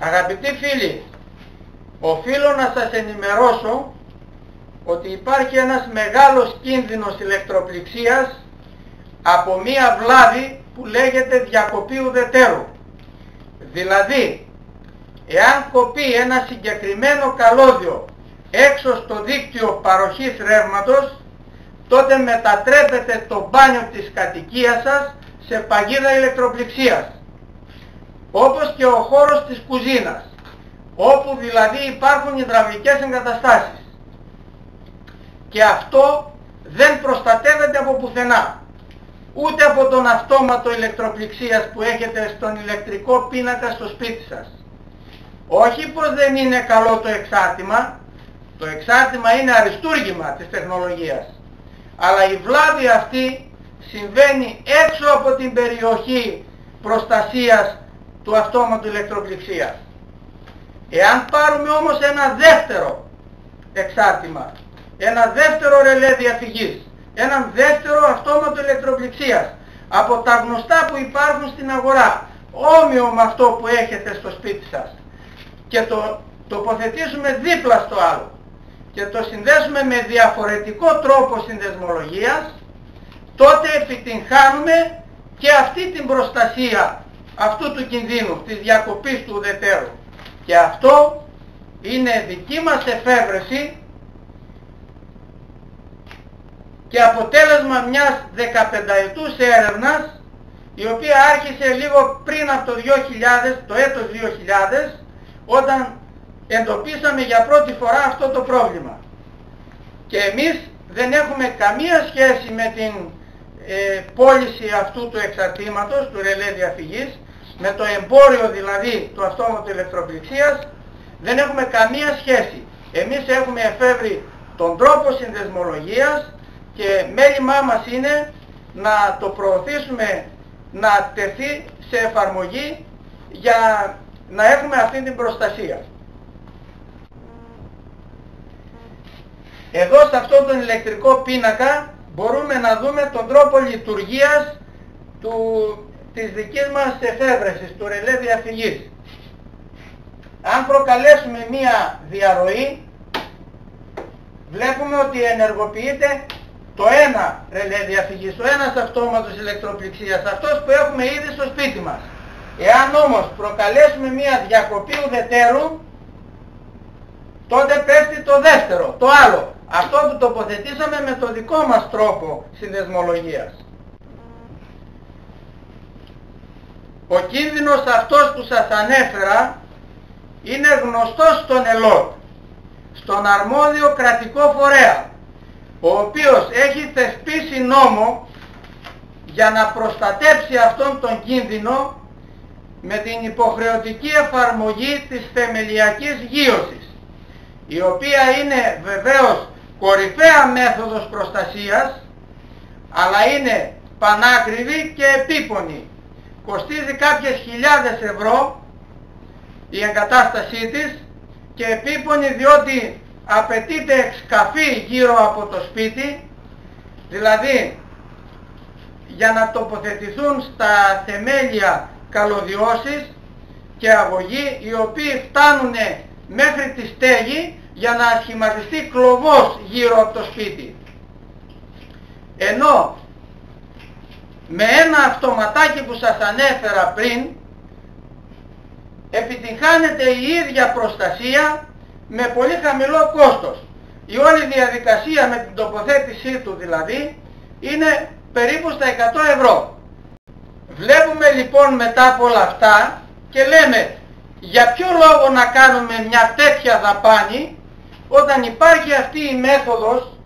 Αγαπητοί φίλοι, οφείλω να σας ενημερώσω ότι υπάρχει ένας μεγάλος κίνδυνος ηλεκτροπληξίας από μία βλάβη που λέγεται διακοπή ουδετέρου. Δηλαδή, εάν κοπεί ένα συγκεκριμένο καλώδιο έξω στο δίκτυο παροχής ρεύματος, τότε μετατρέπεται το μπάνιο της κατοικίας σας σε παγίδα ηλεκτροπληξίας. Όπως και ο χώρος της κουζίνας, όπου δηλαδή υπάρχουν υδραυλικές εγκαταστάσεις. Και αυτό δεν προστατεύεται από πουθενά. Ούτε από τον αυτόματο ηλεκτροπληξίας που έχετε στον ηλεκτρικό πίνακα στο σπίτι σας. Όχι πως δεν είναι καλό το εξάρτημα, το εξάρτημα είναι αριστούργημα της τεχνολογίας. Αλλά η βλάβη αυτή συμβαίνει έξω από την περιοχή προστασίας του αυτόματου ηλεκτροπληξίας. Εάν πάρουμε όμως ένα δεύτερο εξάρτημα, ένα δεύτερο ρελέ διαφυγής, έναν δεύτερο αυτόματο ηλεκτροπληξίας από τα γνωστά που υπάρχουν στην αγορά, όμοιο με αυτό που έχετε στο σπίτι σας, και το τοποθετήσουμε δίπλα στο άλλο και το συνδέσουμε με διαφορετικό τρόπο συνδεσμολογίας, τότε επιτυγχάνουμε και αυτή την προστασία αυτού του κινδύνου, της διακοπής του ουδετέρου. Και αυτό είναι δική μας εφεύρεση και αποτέλεσμα μιας 15ετούς έρευνας, η οποία άρχισε λίγο πριν από το 2000, το έτος 2000, όταν εντοπίσαμε για πρώτη φορά αυτό το πρόβλημα. Και εμείς δεν έχουμε καμία σχέση με την πώληση αυτού του εξαρτήματος, του ρελέ διαφυγής, με το εμπόριο δηλαδή του αυτόματου ηλεκτροπληξίας, δεν έχουμε καμία σχέση. Εμείς έχουμε εφεύρει τον τρόπο συνδεσμολογίας και μέλημά μας είναι να το προωθήσουμε, να τεθεί σε εφαρμογή για να έχουμε αυτή την προστασία. Εδώ σε αυτόν τον ηλεκτρικό πίνακα μπορούμε να δούμε τον τρόπο λειτουργίας της δικής μας εφεύρεσης, του ρελέ διαφυγής. Αν προκαλέσουμε μία διαρροή, βλέπουμε ότι ενεργοποιείται το ένα ρελέ διαφυγής, ο ένας αυτόματος ηλεκτροπληξίας, αυτός που έχουμε ήδη στο σπίτι μας. Εάν όμως προκαλέσουμε μία διακοπή ουδετέρου, τότε πέφτει το δεύτερο, το άλλο, αυτό που τοποθετήσαμε με το δικό μας τρόπο συνδεσμολογίας. Ο κίνδυνος αυτός που σας ανέφερα είναι γνωστός στον ΕΛΟΤ, στον αρμόδιο κρατικό φορέα, ο οποίος έχει θεσπίσει νόμο για να προστατέψει αυτόν τον κίνδυνο με την υποχρεωτική εφαρμογή της θεμελιακής γείωσης, η οποία είναι βεβαίως κορυφαία μέθοδος προστασίας, αλλά είναι πανάκριβη και επίπονη. Κοστίζει κάποιες χιλιάδες ευρώ η εγκατάστασή της και επίπονη διότι απαιτείται εξκαφή γύρω από το σπίτι, δηλαδή για να τοποθετηθούν στα θεμέλια καλωδιώσεις και αγωγοί, οι οποίοι φτάνουν μέχρι τη στέγη για να ασχηματιστεί κλωβός γύρω από το σπίτι. Ενώ με ένα αυτοματάκι που σας ανέφερα πριν επιτυγχάνεται η ίδια προστασία με πολύ χαμηλό κόστος. Η όλη διαδικασία με την τοποθέτησή του δηλαδή είναι περίπου στα 100 ευρώ. Βλέπουμε λοιπόν μετά από όλα αυτά και λέμε, για ποιο λόγο να κάνουμε μια τέτοια δαπάνη όταν υπάρχει αυτή η μέθοδος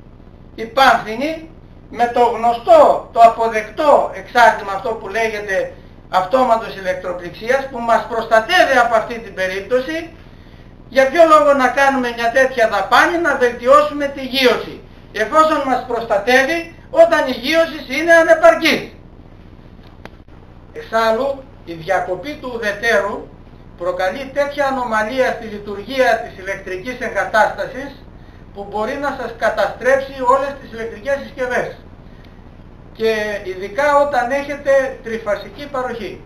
υπάνθινη με το γνωστό, το αποδεκτό εξάρτημα, αυτό που λέγεται αυτόματος ηλεκτροπληξίας, που μας προστατεύει από αυτή την περίπτωση. Για ποιο λόγο να κάνουμε μια τέτοια δαπάνη, να βελτιώσουμε τη γείωση, εφόσον μας προστατεύει όταν η γείωση είναι ανεπαρκής. Εξάλλου, η διακοπή του ουδετέρου προκαλεί τέτοια ανομαλία στη λειτουργία της ηλεκτρικής εγκατάστασης που μπορεί να σας καταστρέψει όλες τις ηλεκτρικές συσκευές, και ειδικά όταν έχετε τριφασική παροχή.